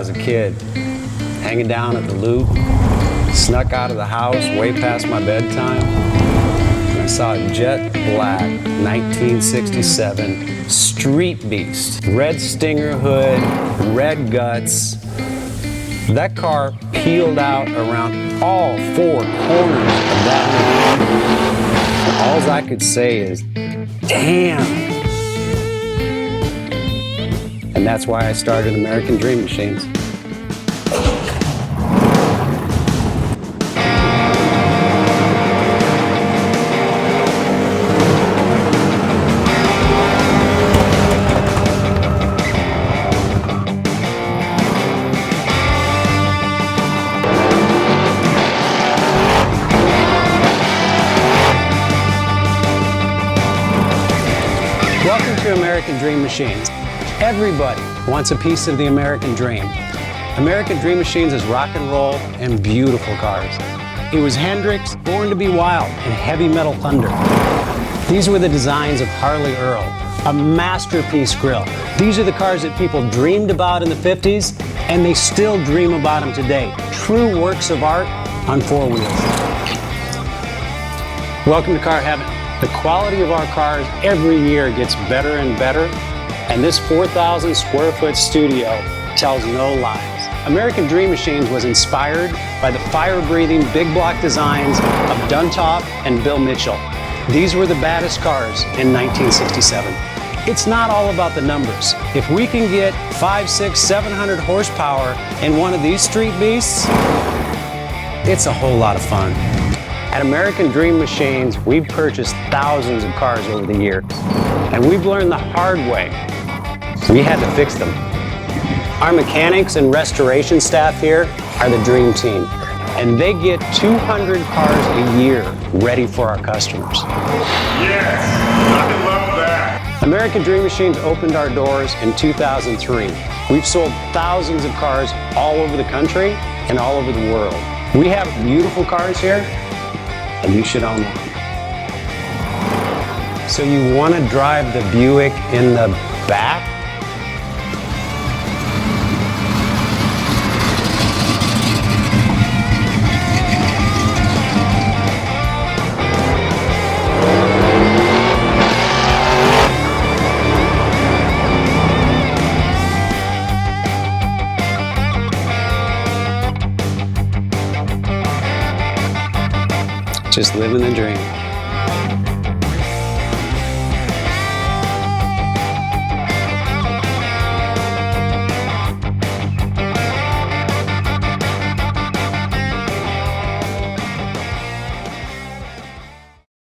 was a kid, hanging down at the Loop, snuck out of the house way past my bedtime, and I saw a jet black 1967 Street Beast. Red Stinger hood, red guts. That car peeled out around all four corners of that hood. All I could say is, damn. And that's why I started American Dream Machines. Welcome to American Dream Machines. Everybody wants a piece of the American dream. American Dream Machines is rock and roll and beautiful cars. It was Hendrix, Born to be Wild, and Heavy Metal Thunder. These were the designs of Harley Earl, a masterpiece grille. These are the cars that people dreamed about in the 50s, and they still dream about them today. True works of art on four wheels. Welcome to Car Heaven. The quality of our cars every year gets better and better, and this 4,000 square foot studio tells no lies. American Dream Machines was inspired by the fire-breathing big block designs of Duntop and Bill Mitchell. These were the baddest cars in 1967. It's not all about the numbers. If we can get 500, 600, 700 horsepower in one of these street beasts, it's a whole lot of fun. At American Dream Machines, we've purchased thousands of cars over the years, and we've learned the hard way. We had to fix them. Our mechanics and restoration staff here are the dream team, and they get 200 cars a year ready for our customers. Yes, I love that. American Dream Machines opened our doors in 2003. We've sold thousands of cars all over the country and all over the world. We have beautiful cars here, and you should own one. So you want to drive the Buick in the back? Just living the dream.